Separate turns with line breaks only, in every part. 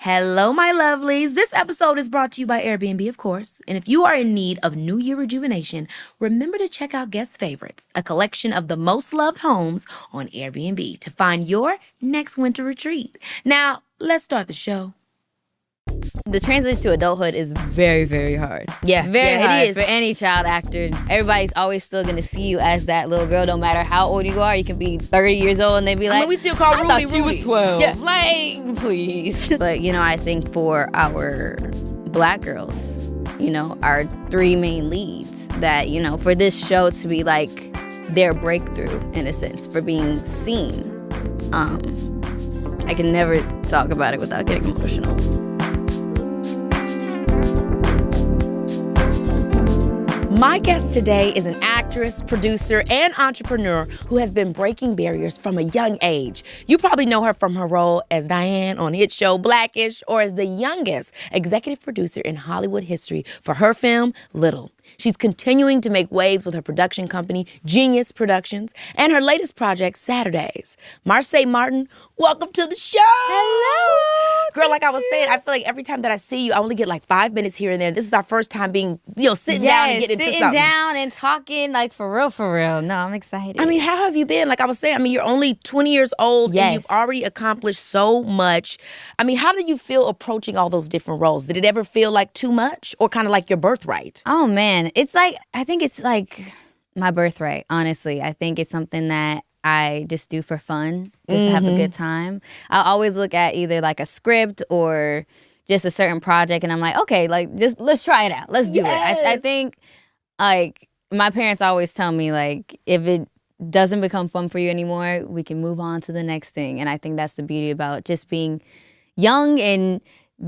Hello, my lovelies. This episode is brought to you by Airbnb, of course. And if you are in need of New Year rejuvenation, remember to check out Guest Favorites, a collection of the most loved homes on Airbnb to find your next winter retreat. Now, let's start the show.
The transition to adulthood is very, very hard. Very hard
it is.
For any child actor. Everybody's always still going to see you as that little girl, no matter how old you are. You can be 30 years old and they be like,
we still call Rudy
I thought
Rudy.
she was 12.
Yeah.
Like, please. But, I think for our Black girls, our three main leads that, for this show to be like their breakthrough, in a sense, for being seen. I can never talk about it without getting emotional.
My guest today is an actress, producer, and entrepreneur who has been breaking barriers from a young age. You probably know her from her role as Diane on hit show Blackish, or as the youngest executive producer in Hollywood history for her film, Little. She's continuing to make waves with her production company, Genius Productions, and her latest project, Saturdays. Marsai Martin, welcome to the show.
Hello.
Girl, like I was saying, I feel like every time that I see you, I only get like 5 minutes here and there. This is our first time being, sitting down and getting into something.
Sitting down and talking, like, for real. No, I'm excited.
I mean, how have you been? Like I was saying, you're only 20 years old and you've already accomplished so much. I mean, how did you feel approaching all those different roles? Did it ever feel like too much or kind of like your birthright?
Oh, man. I think it's like my birthright, honestly. I think it's something that I just do for fun, just to have a good time. I always look at either like a script or just a certain project and I'm like, okay, like just let's try it out. Let's do it. I think like my parents always tell me like if it doesn't become fun for you anymore, we can move on to the next thing. And I think that's the beauty about just being young and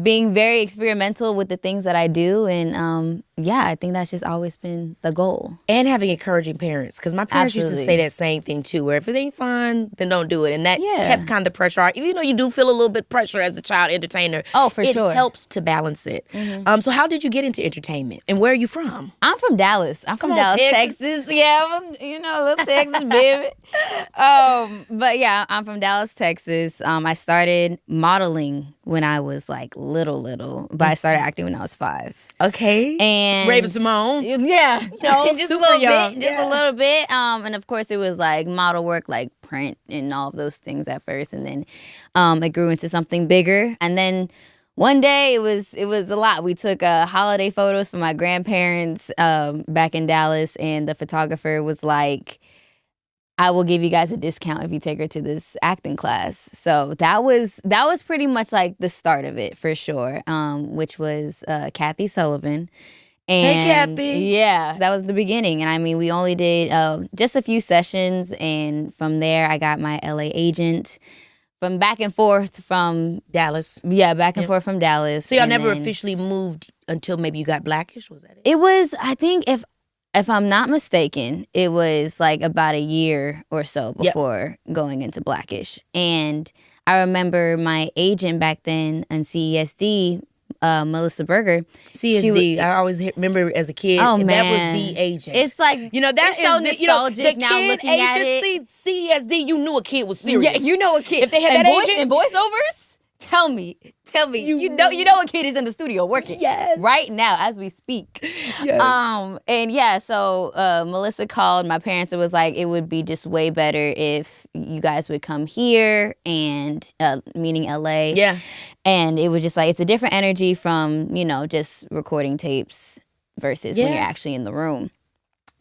being very experimental with the things that I do. And I think that's just always been the goal.
And having encouraging parents, because my parents used to say that same thing too, where if it ain't fun, then don't do it. And that kept kind of the pressure on. Even though you do feel a little bit pressure as a child entertainer,
sure.
It helps to balance it. So how did you get into entertainment? And where are you from?
I'm from Dallas. I'm from Dallas, Texas. Yeah, little Texas, baby. But yeah, I'm from Dallas, Texas. I started modeling when I was like little, but I started acting when I was 5.
Okay.
And
Raven-Symoné.
Yeah.
Just super young.
Just a little bit. And of course it was like model work, like print and all of those things at first. And then it grew into something bigger. And then one day it was a lot. We took holiday photos for my grandparents back in Dallas, and the photographer was like, I will give you guys a discount if you take her to this acting class. So that was pretty much like the start of it for sure, which was Kathy Sullivan. And
hey, Kathy.
Yeah, that was the beginning. And I mean, we only did just a few sessions. And from there, I got my LA agent from back and forth from
Dallas.
Yeah, back and forth from Dallas.
So y'all never officially moved until maybe you got Blackish? Was that it?
It was, I think, if I'm not mistaken, it was like about a year or so before going into Blackish. And I remember my agent back then on CESD, Melissa Berger.
CSD, I always remember as a kid.
Oh, man.
That was the agent.
It's like,
that
is so nostalgic
the
now
kid
looking at
agency, CSD, you knew a kid was serious.
Yeah, you know a kid.
If they had that agent.
And voiceovers, tell me. You know a kid is in the studio working right now as we speak. Yes. So Melissa called my parents. It was like it would be just way better if you guys would come here, and meaning LA.
Yeah.
And it was just like it's a different energy from just recording tapes versus when you're actually in the room.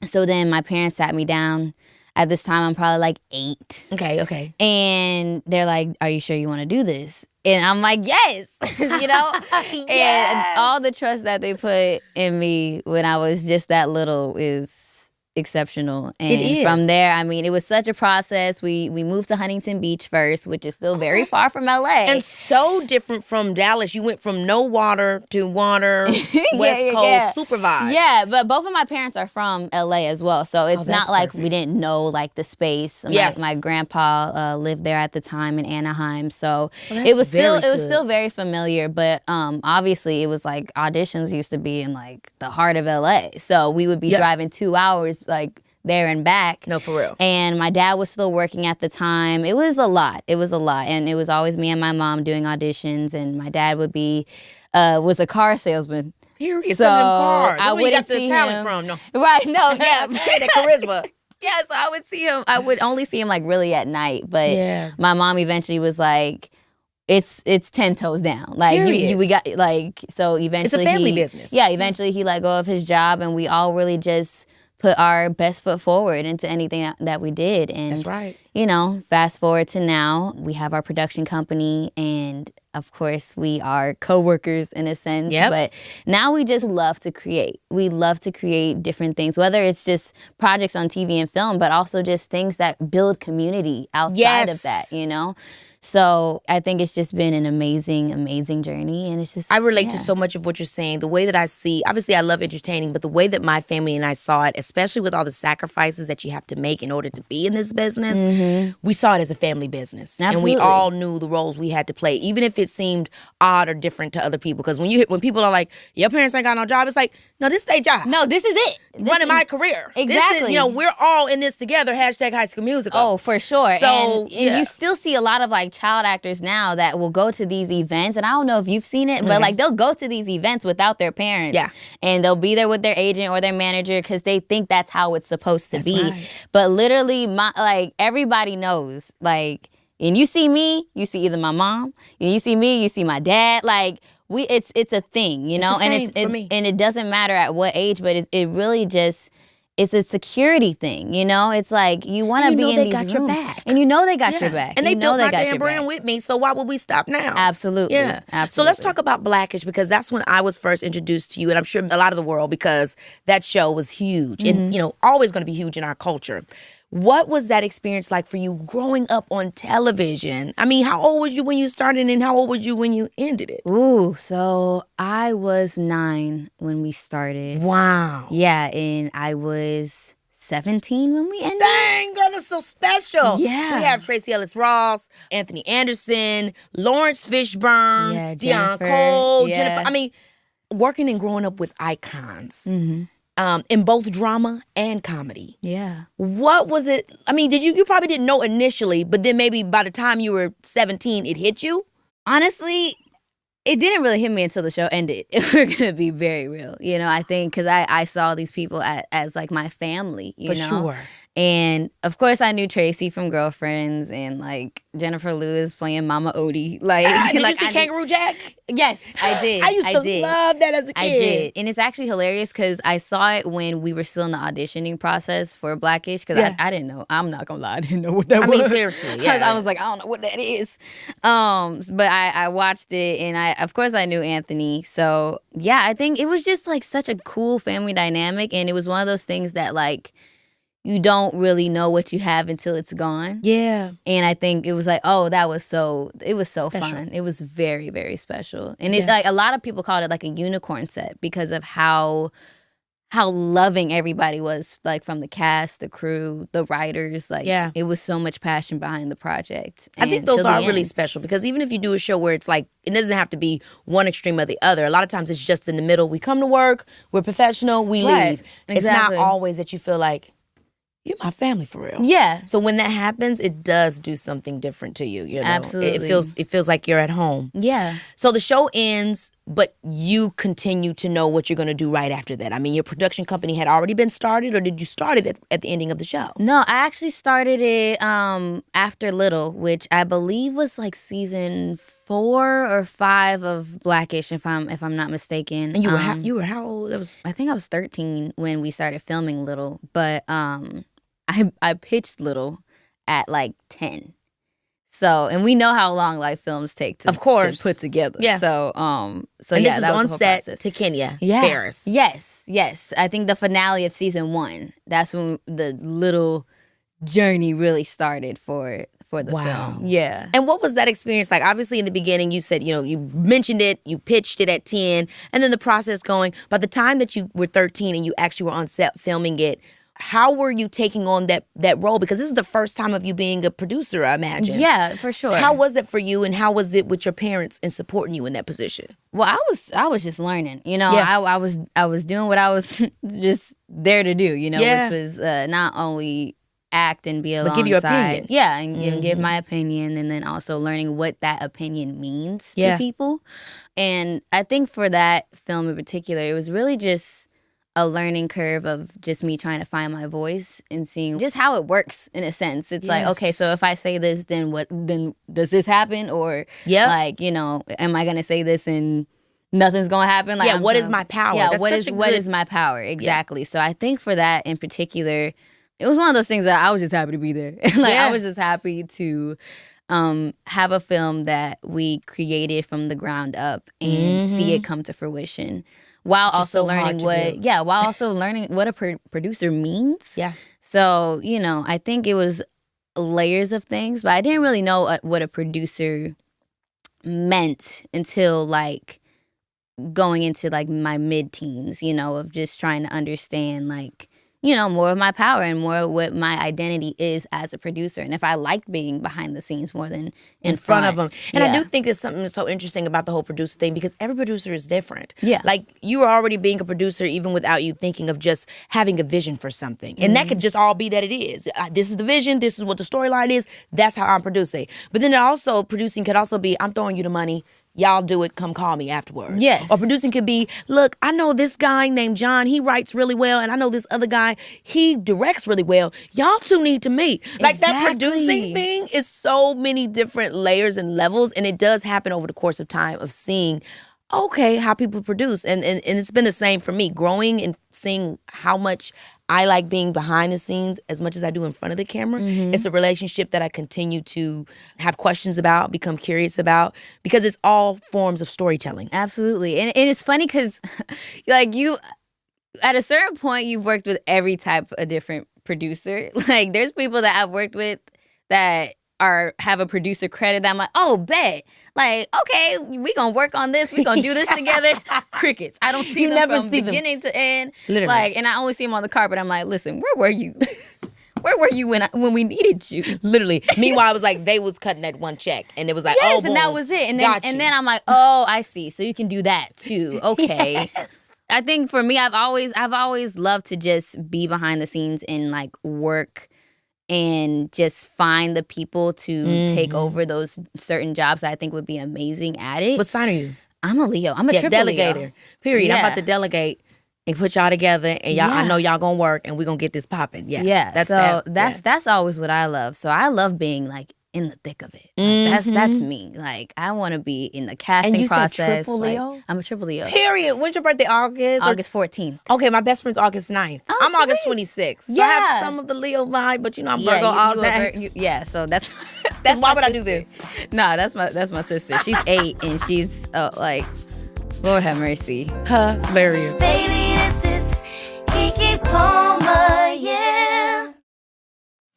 So then my parents sat me down. At this time, I'm probably like 8.
Okay.
And they're like, "Are you sure you want to do this?" And I'm like, yes, And all the trust that they put in me when I was just that little is exceptional. And
it is.
From there, I mean, it was such a process. We moved to Huntington Beach first, which is still very far from LA.
And so different from Dallas. You went from no water to water, West Coast, super vibe.
Yeah, but both of my parents are from LA as well. So it's not like we didn't know like the space. My grandpa lived there at the time in Anaheim. So it was still very familiar. But obviously it was like auditions used to be in like the heart of LA. So we would be driving 2 hours like there and back.
No, for real.
And my dad was still working at the time. It was a lot. It was a lot. And it was always me and my mom doing auditions. And my dad would be, was a car salesman.
Period. So cars. That's
I
where you got the
see
talent
him.
from. No.
Right. No, yeah.
The charisma.
Yeah, so I would see him. I would only see him like really at night. But my mom eventually was like, it's 10 toes down. Like we got like, so eventually
it's a family business.
Yeah, eventually he let go of his job, and we all really just put our best foot forward into anything that we did. And
that's right.
You know, fast forward to now, we have our production company, and of course we are co-workers in a sense.
Yep.
But now we just love to create. We love to create different things, whether it's just projects on TV and film, but also just things that build community outside of that, you know? So I think it's just been an amazing, amazing journey. And it's just,
I relate to so much of what you're saying. The way that I see, obviously I love entertaining, but the way that my family and I saw it, especially with all the sacrifices that you have to make in order to be in this business, we saw it as a family business.
Absolutely.
And we all knew the roles we had to play, even if it seemed odd or different to other people. Because when people are like, your parents ain't got no job, it's like, no, this is their job.
No, this is it.
Running my career.
Exactly.
This is, we're all in this together, hashtag High School Musical.
Oh, for sure.
So,
and you still see a lot of like child actors now that will go to these events, and I don't know if you've seen it, but like they'll go to these events without their parents.
Yeah.
And they'll be there with their agent or their manager because they think that's how it's supposed to be.
Right.
But literally, everybody knows, like, and you see me, you see either my mom, and you see me, you see my dad, like, it's a thing, you know, and it doesn't matter at what age, but it really just, it's a security thing, you know. It's like you want to be in these rooms,
your back,
and you know they got your back,
and they built my damn brand with me. So why would we stop now?
Absolutely,
yeah,
absolutely.
So let's talk about Blackish, because that's when I was first introduced to you, and I'm sure a lot of the world, because that show was huge, and always going to be huge in our culture. What was that experience like for you growing up on television? I mean, how old were you when you started, and how old were you when you ended it?
Ooh, so I was 9 when we started.
Wow.
Yeah, and I was 17 when we ended.
Dang, girl, that's so special.
Yeah.
We have Tracy Ellis Ross, Anthony Anderson, Lawrence Fishburne, Deion Cole, Jennifer. I mean, working and growing up with icons. In both drama and comedy.
Yeah.
What was it? I mean, you probably didn't know initially, but then maybe by the time you were 17, it hit you?
Honestly, it didn't really hit me until the show ended, if we're going to be very real. You know, I think because I saw these people as like my family, you know?
For sure.
And of course, I knew Tracy from Girlfriends, and like Jennifer Lewis playing Mama Odie. Like,
did you see Kangaroo Jack?
Yes, I did.
I used to love that as a kid.
I did, and it's actually hilarious because I saw it when we were still in the auditioning process for Blackish. Because I didn't know. I'm not gonna lie, I didn't know what that was.
I mean, seriously, yeah.
I was like, I don't know what that is. But I watched it, and of course I knew Anthony. So yeah, I think it was just like such a cool family dynamic, and it was one of those things that like, you don't really know what you have until it's gone.
Yeah.
And I think it was like, oh, it was so special. Fun. It was very, very special. And it like a lot of people called it like a unicorn set because of how loving everybody was, like from the cast, the crew, the writers. Like, it was so much passion behind the project.
I think those are really special because even if you do a show where it's like, it doesn't have to be one extreme or the other. A lot of times it's just in the middle. We come to work, we're professional, we leave.
Exactly.
It's not always that you feel like, you're my family for real.
Yeah.
So when that happens, it does do something different to you. You know?
Absolutely.
It feels like you're at home.
Yeah.
So the show ends, but you continue to know what you're going to do right after that. I mean, your production company had already been started, or did you start it at the ending of the show?
No, I actually started it after Little, which I believe was like season 4 or 5 of Blackish, if I'm not mistaken.
And you were how old?
I think I was 13 when we started filming Little, but I pitched Little at like 10. So, and we know how long like films take to put together.
Yeah.
So,
and this was on set to Kenya, Paris.
Yes. I think the finale of season 1. That's when the Little journey really started for the film. Yeah.
And what was that experience like? Obviously, in the beginning, you said, you mentioned it, you pitched it at 10, and then the process going. By the time that you were 13 and you actually were on set filming it, how were you taking on that role? Because this is the first time of you being a producer, I imagine.
Yeah, for sure.
How was that for you, and how was it with your parents in supporting you in that position?
Well, I was just learning,
Yeah.
I was doing what I was just there to do,
Yeah.
which was not only act and be alongside,
But give your opinion.
yeah, and give my opinion, and then also learning what that opinion means to
Yeah.
people. And I think for that film in particular, it was really just a learning curve of just me trying to find my voice and seeing just how it works in a sense. It's like, okay, so if I say this, then does this happen? Or like, am I going to say this and nothing's going to happen? Like,
what is my power?
Yeah,
That's
what is my power? Exactly. So I think for that in particular, it was one of those things that I was just happy to be there. I was just happy to have a film that we created from the ground up and see it come to fruition. While also learning what a producer means.
Yeah.
So, I think it was layers of things, but I didn't really know what a producer meant until like going into like my mid-teens, of just trying to understand like, more of my power and more of what my identity is as a producer. And if I like being behind the scenes more than in front
of them. And I do think there's something so interesting about the whole producer thing, because every producer is different.
Yeah.
Like, you are already being a producer even without you thinking of just having a vision for something. And that could just all be that it is. This is the vision. This is what the storyline is. That's how I'm producing. But then producing could also be, I'm throwing you the money. Y'all do it, come call me afterwards.
Yes.
Or producing could be, look, I know this guy named John, he writes really well, and I know this other guy, he directs really well. Y'all two need to meet. Like, that producing thing is so many different layers and levels, and it does happen over the course of time of seeing, okay, how people produce. And it's been the same for me, growing and seeing how much I like being behind the scenes as much as I do in front of the camera. It's a relationship that I continue to have questions about, become curious about, because it's all forms of storytelling.
Absolutely. And it's funny because like you, at a certain point, you've worked with every type of different producer. Like, there's people that I've worked with that have a producer credit that I'm like, oh, bet. Like, okay, we gonna work on this. We gonna do this together. Crickets. I don't see them from beginning to end.
Literally.
Like, and I only see them on the carpet. I'm like, listen, where were you? Where were you when we needed you?
Literally. Meanwhile, I was like, they was cutting that one check, and it was like,
yes,
oh, boom,
and that was it. And then I'm like, oh, I see. So you can do that too. Okay.
Yes.
I think for me, I've always loved to just be behind the scenes and like work and just find the people to take over those certain jobs that I think would be amazing at it.
What sign are you?
I'm a Leo. I'm a triple
delegator.
Leo.
Period.
Yeah.
I'm about to delegate and put y'all together, and y'all, I know y'all gonna work, and we're gonna get this popping. Yeah.
Yeah. That's always what I love. So I love being like in the thick of it. Like, that's me. Like, I want to be in the casting
and you
process.
Said triple Leo?
Like, I'm a triple Leo.
Period. When's your birthday? August
14th.
Okay, my best friend's August 9th.
Oh,
I'm
sweet.
August 26th. So I have some of the Leo vibe, but I'm Virgo all the time.
Yeah, so that's
why would I do this?
Nah, that's my sister. She's 8 and she's like, Lord have mercy.
Hilarious.
Baby, this is Keke Palmer, yeah.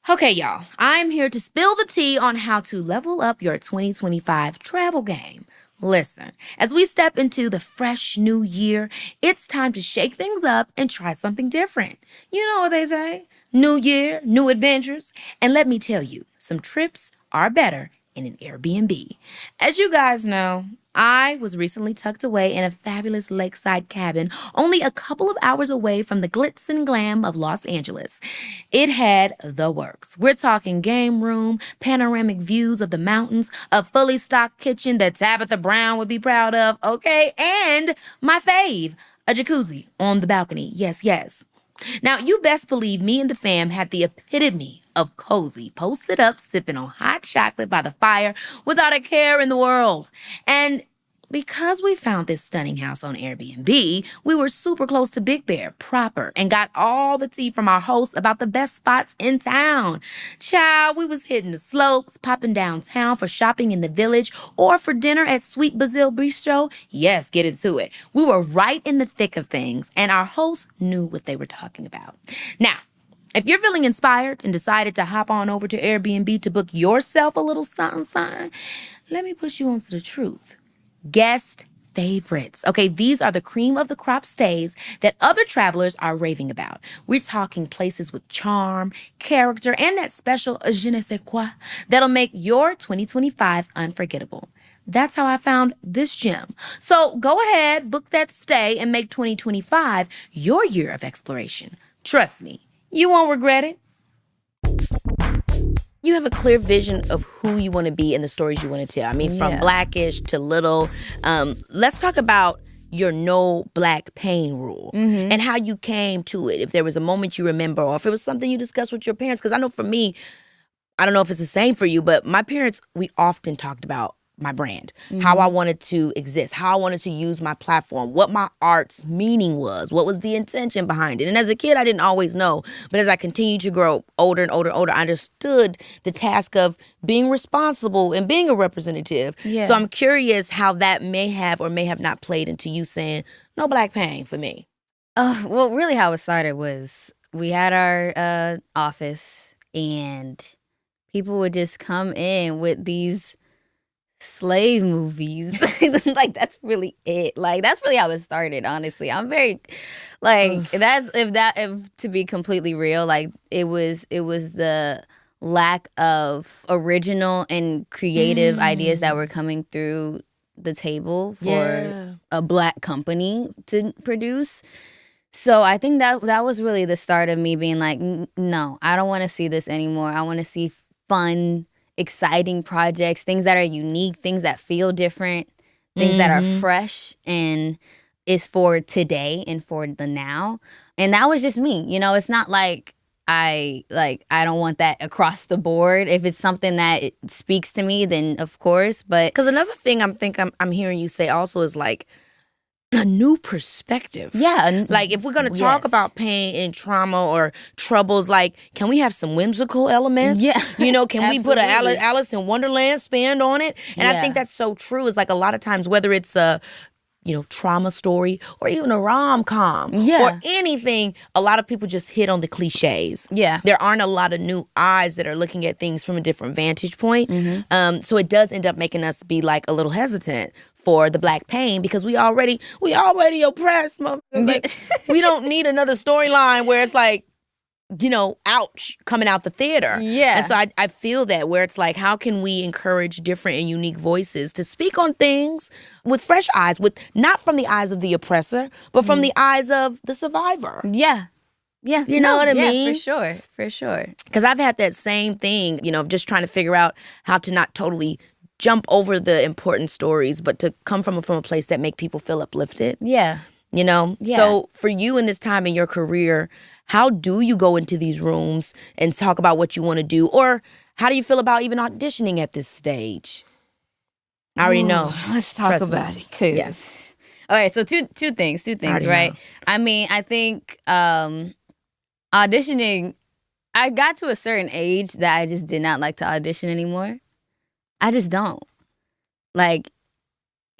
Okay, y'all, I'm here to spill the tea on how to level up your 2025 travel game. Listen, as we step into the fresh new year, it's time to shake things up and try something different. You know what they say, new year, new adventures. And let me tell you, some trips are better in an Airbnb. As you guys know, I was recently tucked away in a fabulous lakeside cabin only a couple of hours away from the glitz and glam of Los Angeles. It had the works. We're talking game room, panoramic views of the mountains, a fully stocked kitchen that Tabitha Brown would be proud of, okay? And my fave, a jacuzzi on the balcony. Yes, yes. Now, you best believe me and the fam had the epitome of cozy, posted up, sipping on hot chocolate by the fire without a care in the world. And because we found this stunning house on Airbnb, we were super close to Big Bear proper and got all the tea from our hosts about the best spots in town. Child, we was hitting the slopes, popping downtown for shopping in the village, or for dinner at Sweet Basil Bistro. Yes, get into it. We were right in the thick of things, and our hosts knew what they were talking about. Now, if you're feeling inspired and decided to hop on over to Airbnb to book yourself a little something, let me put you onto the truth. Guest favorites. Okay, these are the cream of the crop stays that other travelers are raving about. We're talking places with charm, character, and that special je ne sais quoi that'll make your 2025 unforgettable. That's how I found this gem. So go ahead, book that stay, and make 2025 your year of exploration. Trust me, you won't regret it. You have a clear vision of who you want to be and the stories you want to tell. I mean, from Blackish to Little. Let's talk about your no black pain rule and how you came to it. If there was a moment you remember, or if it was something you discussed with your parents. Because I know for me, I don't know if it's the same for you, but my parents, we often talked about my brand, how I wanted to exist, how I wanted to use my platform, what my art's meaning was, what was the intention behind it. And as a kid, I didn't always know. But as I continued to grow older and older and older, I understood the task of being responsible and being a representative.
Yeah.
So I'm curious how that may have or may have not played into you saying, no black pain for me.
Well, really how it started was we had our office and people would just come in with these slave movies. Like, that's really it. Like, that's really how it started, honestly. I'm very like if to be completely real, like it was the lack of original and creative ideas that were coming through the table for a black company to produce. So I think that was really the start of me being like, no, I don't want to see this anymore. I want to see fun, exciting projects, things that are unique, things that feel different, things that are fresh and is for today and for the now. And that was just me. You know, it's not like I don't want that across the board. If it's something that it speaks to me, then of course. But
because another thing I'm hearing you say also is like a new perspective.
Yeah.
Like, if we're going to talk about pain and trauma or troubles, like, can we have some whimsical elements?
Yeah.
You know, can we put an
Absolutely.
Alice in Wonderland spin on it? And I think that's so true. It's like a lot of times, whether it's a, trauma story or even a rom-com or anything, a lot of people just hit on the cliches.
Yeah.
There aren't a lot of new eyes that are looking at things from a different vantage point. So it does end up making us be like a little hesitant for the black pain because we already oppressed, motherfuckers. Like, we don't need another storyline where it's like, ouch, coming out the theater.
Yeah.
And so I feel that where it's like, how can we encourage different and unique voices to speak on things with fresh eyes, with not from the eyes of the oppressor, but from the eyes of the survivor.
Yeah. Yeah.
You know what I mean?
For sure.
Because I've had that same thing, of just trying to figure out how to not totally jump over the important stories, but to come from a place that make people feel uplifted.
Yeah.
Yeah. So for you in this time in your career, how do you go into these rooms and talk about what you want to do? Or how do you feel about even auditioning at this stage? I already know.
Let's talk about it. Yes. All right. So two things, right?
Know.
I mean, I think auditioning, I got to a certain age that I just did not like to audition anymore. I just don't. Like,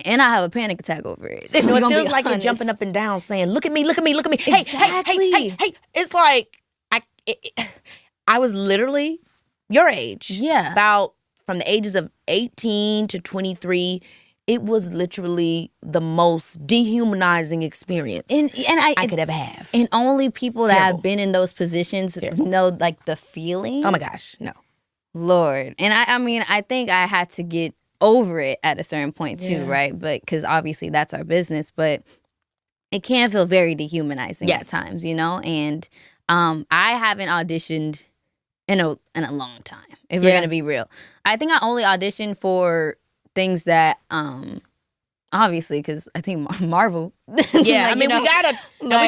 and I have a panic attack over it.
It feels like you're jumping up and down saying, look at me, look at me, look at me.
Exactly.
Hey. It's like, I was literally your age.
Yeah.
About from the ages of 18 to 23. It was literally the most dehumanizing experience
and I
could ever have.
And only people that have been in those positions know, like, the feeling.
Oh, my gosh. No.
Lord. And I mean, I think I had to get over it at a certain point too, right? But because obviously that's our business, but it can feel very dehumanizing at times, And I haven't auditioned in a long time, if we're gonna be real. I think I only auditioned for things that obviously, because I think Marvel.
Yeah, like, I mean, we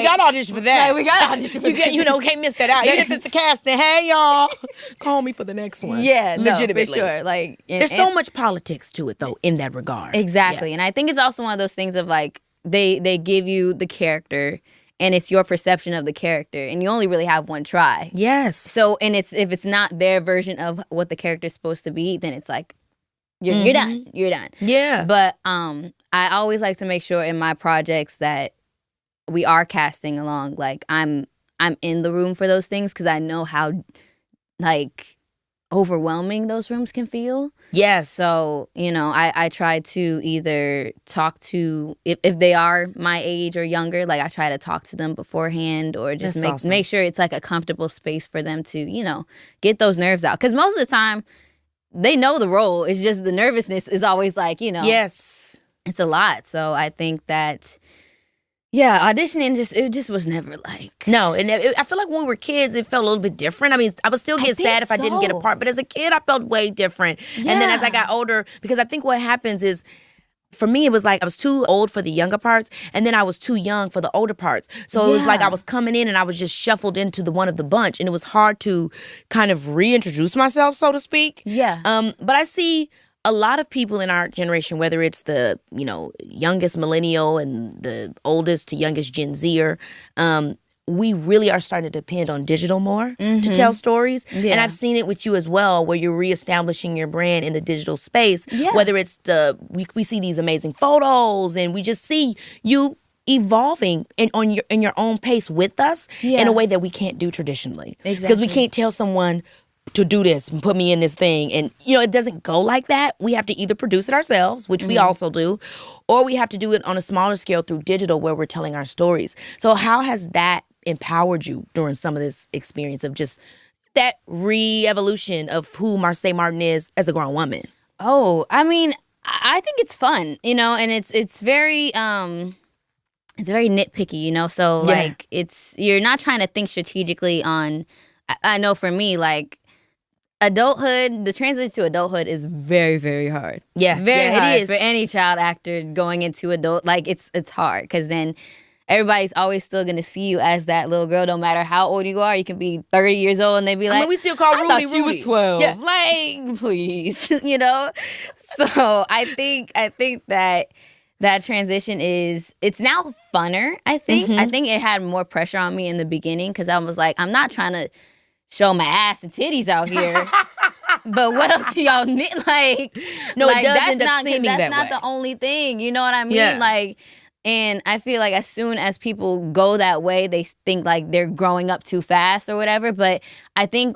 gotta audition for that.
Like, we gotta audition for that.
You can't miss that out. Even if it's the casting, hey y'all, call me for the next one.
Yeah,
legitimately.
No, for sure. Like,
there's so much politics to it, though, in that regard.
Exactly, and I think it's also one of those things of like they give you the character, and it's your perception of the character, and you only really have one try.
Yes.
So, and if it's not their version of what the character's supposed to be, then it's like, You're done. You're done.
Yeah.
But I always like to make sure in my projects that we are casting along. Like, I'm in the room for those things because I know how, like, overwhelming those rooms can feel.
Yes.
So, I try to either talk to, if they are my age or younger, like I try to talk to them beforehand, or just make sure it's like a comfortable space for them to, get those nerves out. Because most of the time, they know the role. It's just the nervousness is always like,
Yes.
It's a lot. So I think that, auditioning it just was never like.
No, and I feel like when we were kids, it felt a little bit different. I mean, I would still get sad if I didn't get a part, but as a kid, I felt way different.
Yeah.
And then as I got older, because I think what happens is, for me, it was like I was too old for the younger parts, and then I was too young for the older parts. So it was like I was coming in and I was just shuffled into the one of the bunch, and it was hard to kind of reintroduce myself, so to speak.
Yeah.
But I see a lot of people in our generation, whether it's the, youngest millennial and the oldest to youngest Gen Zer, we really are starting to depend on digital more to tell stories. Yeah. And I've seen it with you as well, where you're reestablishing your brand in the digital space, whether it's we see these amazing photos, and we just see you evolving in your own pace with us in a way that we can't do traditionally.
Exactly.
Because we can't tell someone to do this and put me in this thing. And, it doesn't go like that. We have to either produce it ourselves, which we also do, or we have to do it on a smaller scale through digital, where we're telling our stories. So how has that empowered you during some of this experience of just that re-evolution of who Marsai Martin is as a grown woman?
Oh, I mean, I think it's fun, and it's very nitpicky, so like you're not trying to think strategically on, I know for me, like, adulthood, the transition to adulthood is very, very hard.
Yeah,
very hard
it is
for any child actor going into adult. Like, it's hard, because then everybody's always still gonna see you as that little girl, no matter how old you are. You can be 30 years old, and they be like,
we still call Rudy
I thought you was 12.
Yeah.
Like, please, So I think that transition it's now funner. I think it had more pressure on me in the beginning, because I was like, I'm not trying to show my ass and titties out here. But what else do y'all need? Like,
no,
like,
it does
that's
end up
not
seeming
that's
that
not
way.
the only thing. You know what I mean?
Yeah.
Like, and I feel like as soon as people go that way, they think like they're growing up too fast or whatever. But I think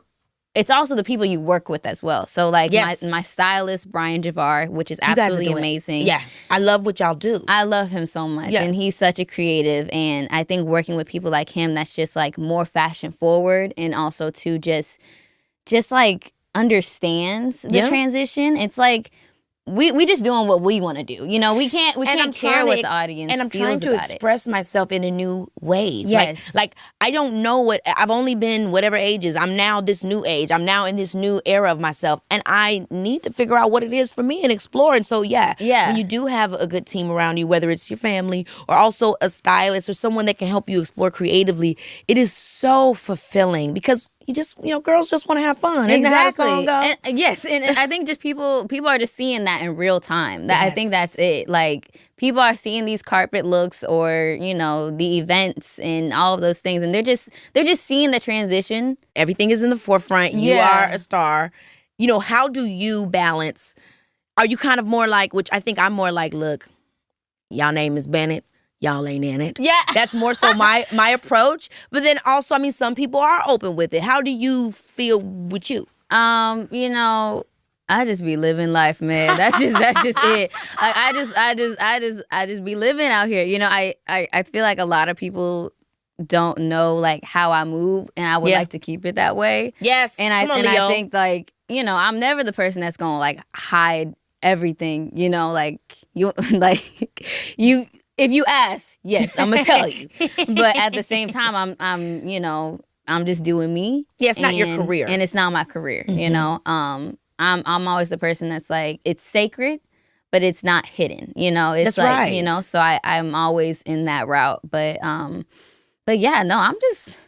it's also the people you work with as well. So like my stylist, Brian Javar, which is absolutely amazing.
Yeah, I love what y'all do.
I love him so much. Yeah. And he's such a creative. And I think working with people like him, that's just like more fashion forward, and also to just like understands the transition. It's like we just doing what we want to do. We can't care what the audience feels.
And I'm trying to express myself in a new way.
Yes.
Like I don't know I've only been whatever ages. I'm now this new age. I'm now in this new era of myself. And I need to figure out what it is for me and explore. And so, when you do have a good team around you, whether it's your family or also a stylist or someone that can help you explore creatively, it is so fulfilling, because you just, girls just want to have fun. Isn't that how the song goes?
And, yes, and I think just people are just seeing that in real time. I think that's it. Like, people are seeing these carpet looks, or the events and all of those things, and they're just seeing the transition.
Everything is in the forefront. You are a star. How do you balance? Are you kind of more like, which I think I'm more like, look, y'all name is Bennett. Y'all ain't in it.
Yeah.
That's more so my approach. But then also, I mean, some people are open with it. How do you feel with you?
I just be living life, man. That's just it. I just be living out here. I feel like a lot of people don't know like how I move, and I would like to keep it that way.
Yes.
And I think like, I'm never the person that's gonna like hide everything. Like you you. If you ask, yes, I'm gonna tell you. But at the same time, I'm just doing me.
Yeah, it's not your career,
and it's not my career. I'm always the person that's like, it's sacred, but it's not hidden. It's
that's
like
right.
So I'm always in that route. But yeah, no, I'm just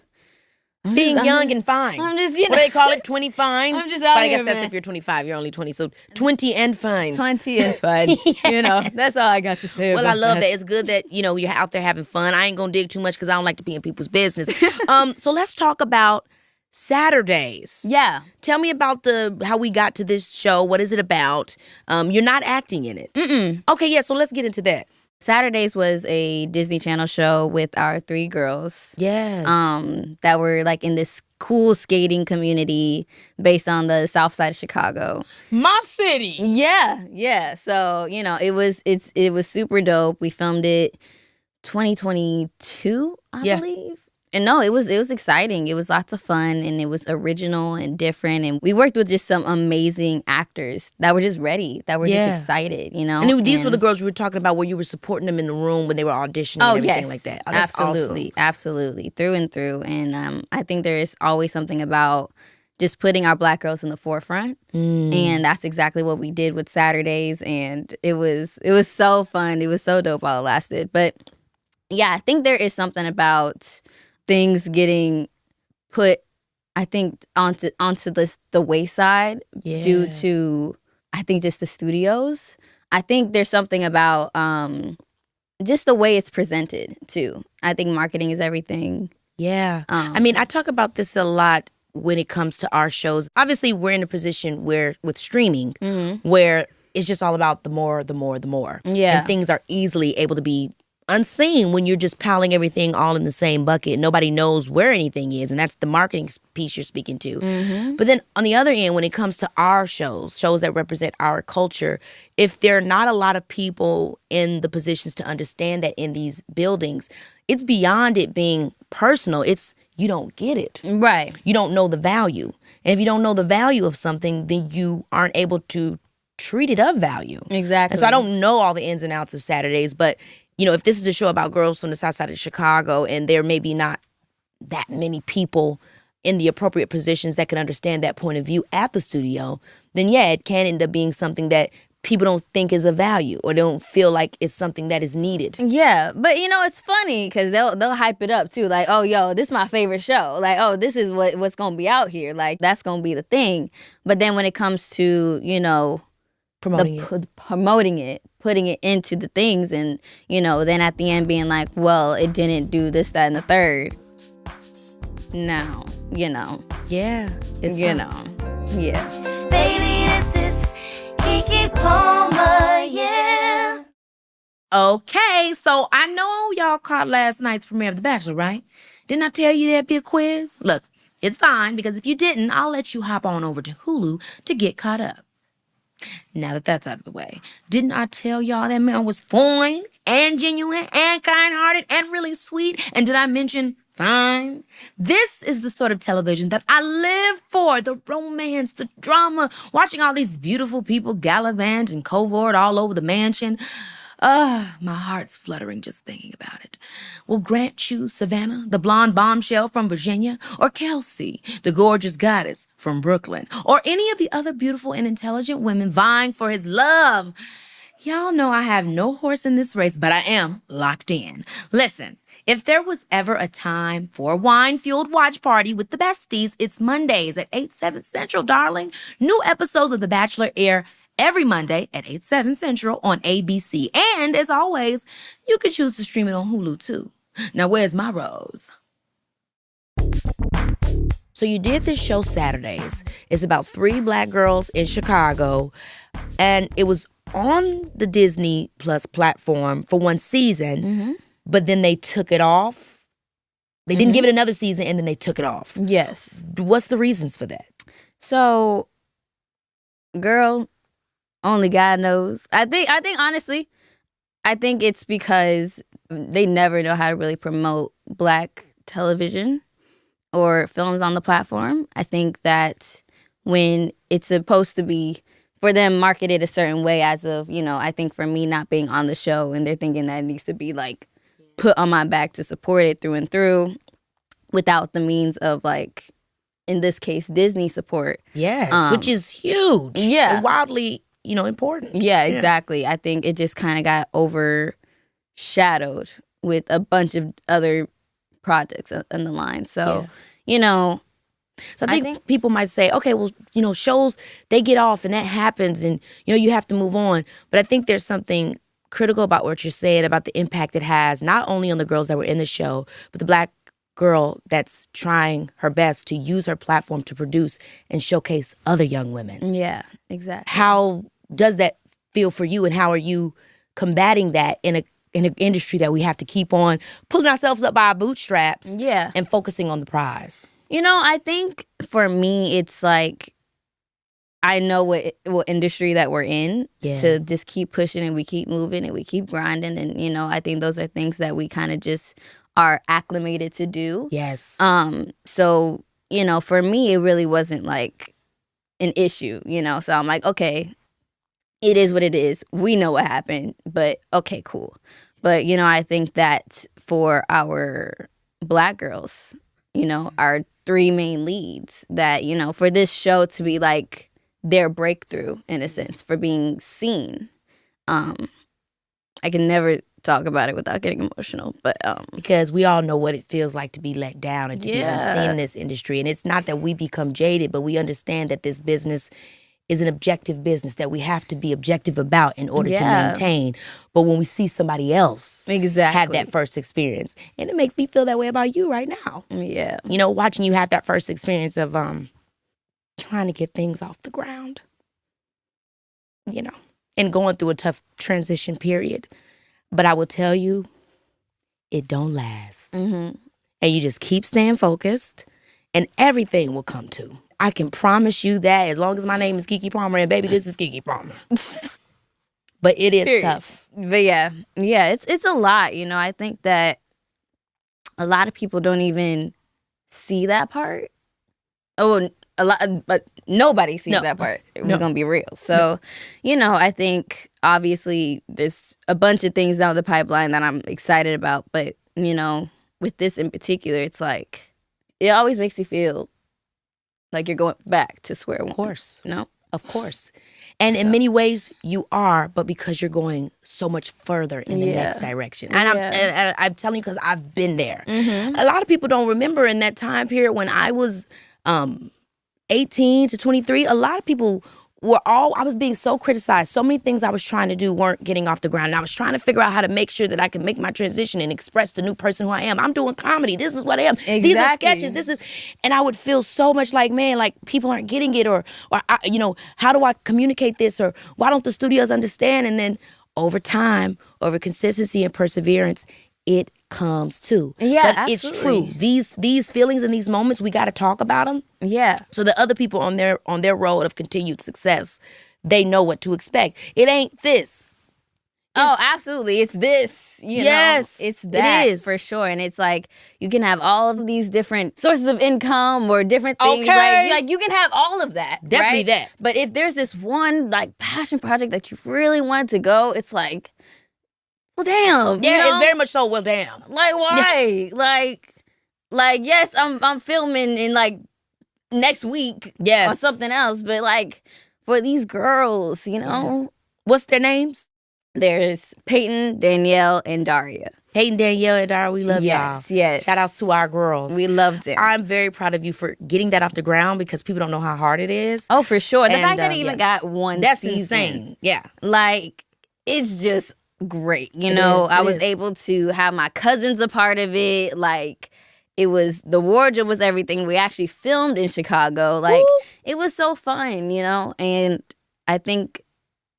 being young and fine.
I'm just,
what do they call it? 20 fine?
I'm just out
But I
here,
guess that's
man.
if you're 25. You're only 20. So 20 and fine.
20 and fun. That's all I got to say.
Well, I love that. It's good that, you're out there having fun. I ain't going to dig too much because I don't like to be in people's business. So let's talk about Saturdays.
Yeah.
Tell me about how we got to this show. What is it about? You're not acting in it.
Mm-mm.
Okay, yeah, so let's get into that.
Saturdays was a Disney Channel show with our 3 girls.
Yes.
That were like in this cool skating community based on the South Side of Chicago.
My city.
Yeah. So, it was super dope. We filmed it 2022, I believe. And no, it was exciting. It was lots of fun, and it was original and different. And we worked with just some amazing actors that were just ready, that were just excited,
And these were the girls you were talking about where you were supporting them in the room when they were auditioning and everything like that. Oh, that's
absolutely,
awesome.
Absolutely, through and through. And I think there is always something about just putting our Black girls in the forefront. And that's exactly what we did with Saturdays. And it was so fun. It was so dope while it lasted. But yeah, I think there is something about things getting put, I think, onto the wayside due to, I think, just the studios. I think there's something about just the way it's presented too. I think marketing is everything.
Yeah. I mean, I talk about this a lot when it comes to our shows. Obviously, we're in a position where with streaming where it's just all about the more.
Yeah.
And things are easily able to be unseen when you're just piling everything all in the same bucket. Nobody knows where anything is, and that's the marketing piece you're speaking to. But then on the other end, when it comes to our shows that represent our culture, if there are not a lot of people in the positions to understand that in these buildings, it's beyond it being personal. It's you don't get it.
Right.
You don't know the value. And if you don't know the value of something, then you aren't able to treat it of value.
Exactly.
And so I don't know all the ins and outs of Saturdays, but if this is a show about girls from the South Side of Chicago and there may be not that many people in the appropriate positions that can understand that point of view at the studio, then it can end up being something that people don't think is of value or don't feel like it's something that is needed.
Yeah, but it's funny because they'll hype it up too. Like, oh, yo, this is my favorite show. Like, oh, this is what's gonna be out here. Like, that's gonna be the thing. But then when it comes to promoting it, putting it into the things, and then at the end being like, well, it didn't do this, that, and the third. No,
Yeah, it sucks.
Yeah.
Baby, this is Keke Palmer, yeah.
Okay, so I know y'all caught last night's premiere of The Bachelor, right? Didn't I tell you there'd be a quiz? Look, it's fine, because if you didn't, I'll let you hop on over to Hulu to get caught up. Now that that's out of the way, didn't I tell y'all that man was fine and genuine and kind-hearted and really sweet? And did I mention fine? This is the sort of television that I live for. The romance, the drama, watching all these beautiful people gallivant and covert all over the mansion. My heart's fluttering just thinking about it. Will Grant choose Savannah, the blonde bombshell from Virginia, or Kelsey, the gorgeous goddess from Brooklyn, or any of the other beautiful and intelligent women vying for his love? Y'all know I have no horse in this race, but I am locked in. Listen, if there was ever a time for a wine-fueled watch party with the besties, it's Mondays at 8/7 Central, darling. New episodes of The Bachelor air every Monday at 8/7 Central on ABC. And as always, you can choose to stream it on Hulu too. Now, where's my rose? So you did this show Saturdays. It's about 3 Black girls in Chicago. And it was on the Disney Plus platform for one season, but then they took it off. They didn't give it another season, and then they took it off.
Yes.
What's the reasons for that?
So, girl, only God knows. I think honestly, I think it's because they never know how to really promote Black television or films on the platform. I think that when it's supposed to be for them marketed a certain way as of, I think for me not being on the show, and they're thinking that it needs to be like put on my back to support it through and through without the means of, like, in this case, Disney support.
Yes, which is huge.
Yeah.
And wildly, important.
Yeah, exactly. I think it just kind of got overshadowed with a bunch of other projects on the line. So,
So I think people might say, okay, well, shows, they get off and that happens and, you have to move on. But I think there's something critical about what you're saying about the impact it has, not only on the girls that were in the show, but the Black girl that's trying her best to use her platform to produce and showcase other young women.
Yeah, exactly.
How does that feel for you, and how are you combating that in an industry that we have to keep on pulling ourselves up by our bootstraps
Yeah.
and focusing on the prize?
I think for me, it's like I know what industry that we're in to just keep pushing and we keep moving and we keep grinding. And, I think those are things that we kind of just are acclimated to do.
Yes.
So, for me, it really wasn't like an issue, So I'm like, okay, it is what it is. We know what happened, but okay, cool. But, I think that for our Black girls, our 3 main leads that, for this show to be like their breakthrough in a sense for being seen. I can never talk about it without getting emotional, but
because we all know what it feels like to be let down and to be unseen in this industry. And it's not that we become jaded, but we understand that this business is an objective business that we have to be objective about in order to maintain. But when we see somebody else have that first experience, and it makes me feel that way about you right now.
Yeah.
Watching you have that first experience of trying to get things off the ground, and going through a tough transition period. But I will tell you, it don't last.
Mm-hmm.
And you just keep staying focused, and everything will come to. I can promise you that as long as my name is Keke Palmer, and baby, this is Keke Palmer. But it is tough.
But yeah, it's a lot. I think that a lot of people don't even see that part. Oh, a lot, but nobody sees that part. We're gonna be real. So, I think obviously there's a bunch of things down the pipeline that I'm excited about. But with this in particular, it's like it always makes you feel like you're going back to square one.
Of course.
Of
course. And in many ways you are, but because you're going so much further in the next direction. And I'm telling you because I've been there.
Mm-hmm.
A lot of people don't remember in that time period when I was 18 to 23, a lot of people I was being so criticized. So many things I was trying to do weren't getting off the ground. And I was trying to figure out how to make sure that I could make my transition and express the new person who I am. I'm doing comedy. This is what I am.
Exactly.
These are sketches. And I would feel so much like, man, like people aren't getting it, or how do I communicate this, or why don't the studios understand? And then over time, over consistency and perseverance, it comes too.
Yeah,
but
absolutely.
It's true. These feelings and these moments, we got to talk about them.
Yeah.
So the other people on their road of continued success, they know what to expect. It ain't this.
Absolutely. It's this.
Yes,
it's that
it is.
for sure. And it's like you can have all of these different sources of income or different things.
Okay.
Like you can have all of that.
Definitely
right?
that.
But if there's this one like passion project that you really want to go, it's like, well, damn.
Yeah, it's very much so. Well, damn.
Like, why? Like, yes, I'm filming in like next week.
Yes.
Or something else. But like for these girls,
What's their names?
There's Peyton, Danielle, and Daria.
Peyton, Danielle, and Daria, we love y'all.
Yes.
Shout outs to our girls.
We loved it.
I'm very proud of you for getting that off the ground because people don't know how hard it is.
Oh, for sure. The
And,
fact that it even got one
That's
season.
insane. Yeah.
Like, it's just great.
It
I was
is.
able to have my cousins a part of it. Like, it was, the wardrobe was everything. We actually filmed in Chicago. Like, it was so fun, And I think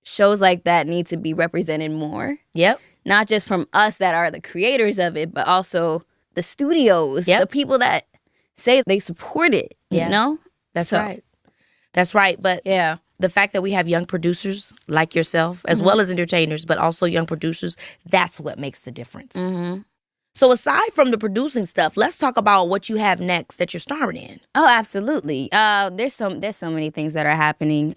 shows like that need to be represented more.
Yep.
Not just from us that are the creators of it, but also the studios, the people that say they support it,
That's right. That's right. But the fact that we have young producers like yourself, as well as entertainers, but also young producers, that's what makes the difference.
Mm-hmm.
So aside from the producing stuff, let's talk about what you have next that you're starring in.
Oh, absolutely. There's so many things that are happening.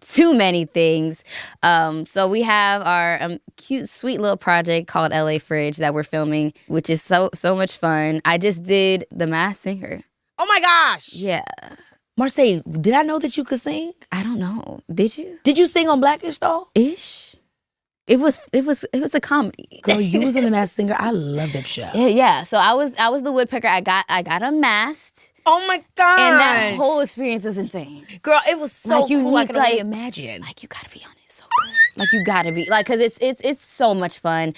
Too many things. So we have our cute, sweet little project called LA Fridge that we're filming, which is so much fun. I just did The Masked Singer.
Oh my gosh.
Yeah.
Marsai, did I know that you could sing?
I don't know. Did you?
Did you sing on Blackish though?
Ish. It was a comedy.
Girl, you was on The Masked Singer. I love that show.
Yeah. So I was the woodpecker. I got unmasked.
Oh my god!
And that whole experience was insane.
Girl, it was so
Like, you
cool. I
need,
can only
like-
imagine.
Like, you gotta be on it so good. Like, you gotta be like, cause it's so much fun.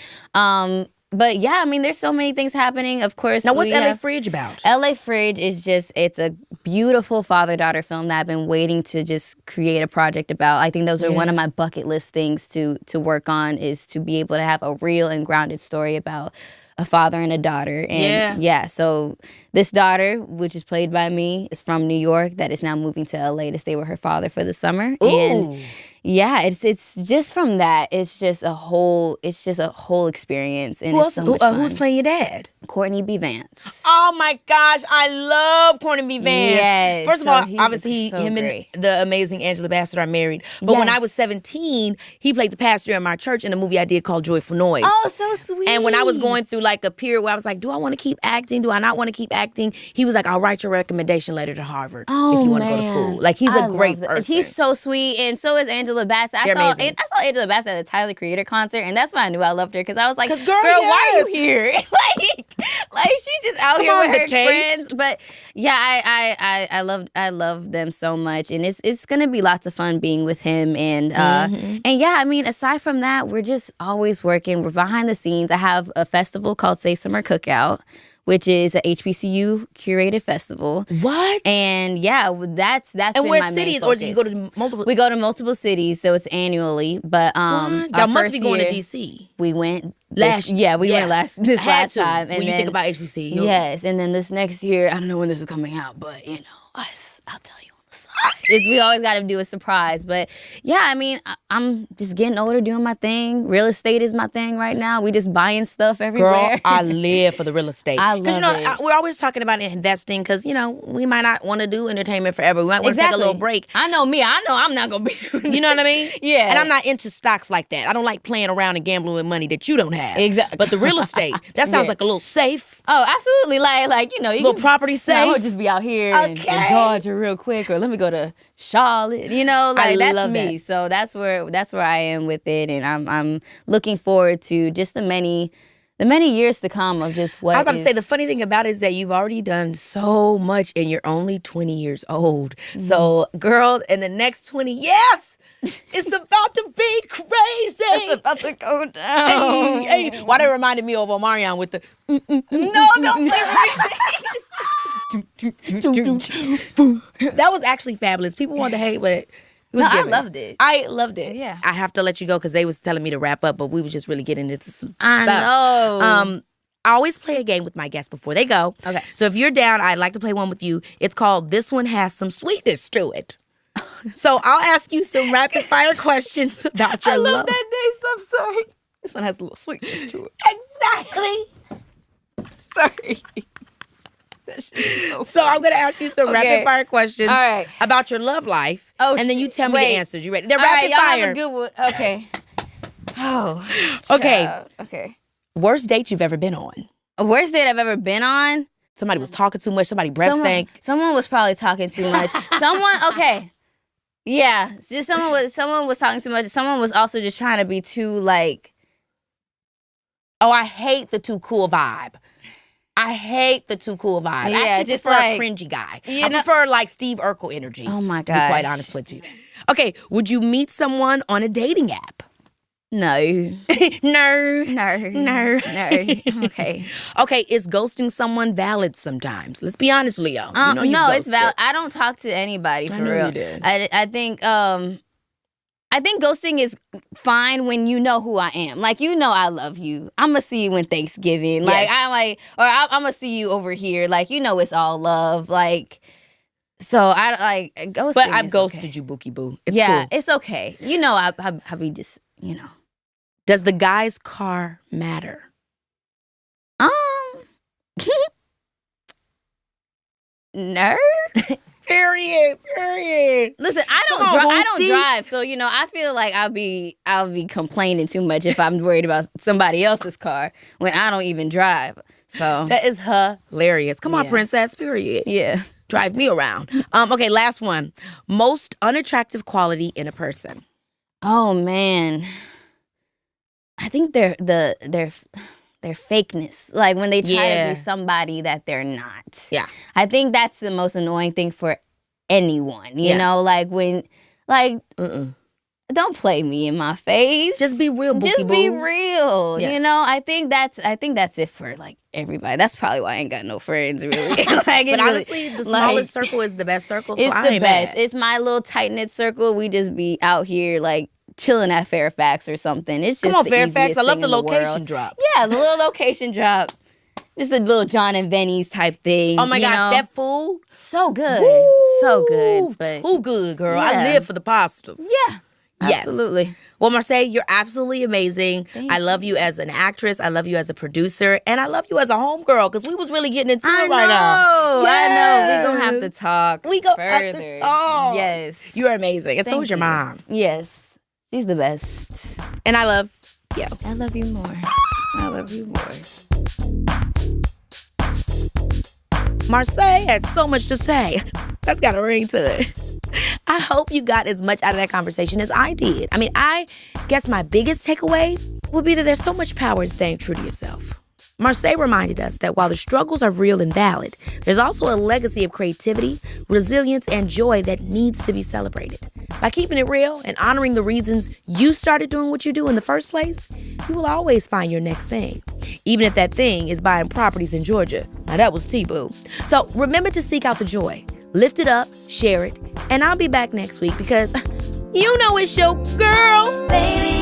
But yeah, I mean, there's so many things happening. Of course,
Now, what's
we
LA
have-
Fridge about?
LA Fridge is it's a beautiful father-daughter film that I've been waiting to just create a project about. I think those are one of my bucket list things to work on, is to be able to have a real and grounded story about a father and a daughter. And so this daughter, which is played by me, is from New York that is now moving to LA to stay with her father for the summer.
Ooh.
And yeah, it's just from that. It's just a whole experience. And
Who's playing your dad?
Courtney B. Vance.
Oh my gosh, I love Courtney B. Vance.
Yes,
First of all, obviously him
great.
and the amazing Angela Bassett are married. But when I was 17, he played the pastor in my church in a movie I did called Joyful Noise.
Oh, so sweet.
And when I was going through like a period where I was like, do I want to keep acting? Do I not want to keep acting? He was like, I'll write your recommendation letter to Harvard if you want to go to school. Like, he's a great person.
He's so sweet, and so is Angela Bassett. I saw Angela Bassett at a Tyler Creator concert, and that's why I knew I loved her, because I was like, girl, why are you here? like she's just out here with her friends. But yeah, I love them so much, and it's gonna be lots of fun being with him. And and yeah, I mean, aside from that, we're just always working. We're behind the scenes. I have a festival called Say Summer Cookout, which is a HBCU curated festival.
What?
And yeah, that's
and
been
where
my
cities,
main
or
focus.
do you go to multiple?
We go to multiple cities, so it's annually. But
y'all must be going to DC.
We went
last
time. And
when you think about HBC.
Yes, and then this next year, I don't know when this is coming out, but I'll tell you on the side. We always got to do a surprise. But yeah, I mean, I'm just getting older, doing my thing. Real estate is my thing right now. We just buying stuff everywhere.
Girl, I live for the real estate.
I love it.
We're always talking about investing because, we might not want to do entertainment forever. We might want to take a little break.
I know me. I know I'm not going to be.
You know what I mean?
Yeah.
And I'm not into stocks like that. I don't like playing around and gambling with money that you don't have.
Exactly.
But the real estate, that sounds like a little safe.
Oh, absolutely. Like you
little property safe.
I would just be out here in Georgia real quick, or let me go to Charlotte. That's me. So that's where I am with it, and I'm looking forward to just the many years to come of just what.
I was about to say, the funny thing about it is that you've already done so much, and you're only 20 years old. Mm-hmm. So, girl, in the next 20 years, it's about to be crazy.
It's about to go down.
Hey. Why they reminded me of Omarion with the
No, don't play
That was actually fabulous. People want to hate, but it was
I loved it.
I loved it.
Yeah.
I have to let you go because they was telling me to wrap up, but we was just really getting into some stuff.
I know.
I always play a game with my guests before they go. Okay. So if you're down, I'd like to play one with you. It's called This One Has Some Sweetness to It. So I'll ask you some rapid fire questions about your love.
I love that name, I'm sorry. This one has a little sweetness to it.
Exactly.
Sorry.
So I'm going to ask you some rapid fire questions
right.
about your love life. And then you tell me the answers. You ready? They're rapid
y'all
fire.
Have a good one. Okay.
Okay.
Okay.
Worst date you've ever been on?
Worst date I've ever been on?
Somebody was talking too much. Somebody breath stank.
Someone was probably talking too much. Okay. Yeah. Just someone was talking too much. Someone was also just trying to be too like.
Oh, I hate the too cool vibe. I hate the too cool vibe.
Yeah,
I actually
just
prefer
like,
a ccringy guy. I prefer like Steve Urkel energy.
Oh my
gosh. To be quite honest with you. Okay, would you meet someone on a dating app?
No.
No.
Okay.
Okay, is ghosting someone valid sometimes? Let's be honest, Leo.
No, it's valid. I don't talk to anybody for real.
You did.
I think ghosting is fine when you know who I am. Like, I love you. I'm going to see you when Thanksgiving. Like, I'm going to see you over here. Like, it's all love. Like, so I ghosting.
But I've ghosted you, Bookie Boo. It's cool.
It's okay. I be just,
Does the guy's car matter?
No.
Period.
Listen, I don't drive, so I feel like I'll be complaining too much if I'm worried about somebody else's car when I don't even drive. So
that is hilarious. Come on, princess. Period.
Yeah.
Drive me around. Okay, last one. Most unattractive quality in a person.
Oh man, I think they're fakeness. Like when they try to be somebody that they're not.
Yeah.
I think that's the most annoying thing for anyone. You know, like when, don't play me in my face.
Just be real, Bookie
Just
Boo.
be real.
Yeah.
I think that's it for like everybody. That's probably why I ain't got no friends really.
But honestly, the smallest circle is the best circle. So
It's
I
the
ain't
best.
mad.
It's my little tight knit circle. We just be out here like chilling at Fairfax or something. It's just
Come on,
the
Fairfax.
easiest
I love
thing
the
in the
location
world.
drop.
Yeah, the little location drop. Just a little John and Benny's type thing.
Oh my gosh,
know?
that food.
So good.
Woo!
So good. But
Too good, girl.
Yeah.
I live for the pastas.
yeah.
Yes.
Absolutely.
Well, Marsai, you're absolutely amazing.
Thank
I love you as an actress. I love you as a producer. And I love you as a homegirl because we was really getting into it right now.
I know. We're going to have to talk
We go
further.
have to talk.
Yes.
You're amazing. And so
Thank
is your
you.
mom.
Yes. She's the best.
And I love you.
I love you more. I love you more.
Marsai had so much to say. That's got a ring to it. I hope you got as much out of that conversation as I did. I mean, I guess my biggest takeaway would be that there's so much power in staying true to yourself. Marsai reminded us that while the struggles are real and valid, there's also a legacy of creativity, resilience, and joy that needs to be celebrated. By keeping it real and honoring the reasons you started doing what you do in the first place, you will always find your next thing, even if that thing is buying properties in Georgia. Now that was T-Boo. So remember to seek out the joy, lift it up, share it, and I'll be back next week because you know it's your girl.
Baby,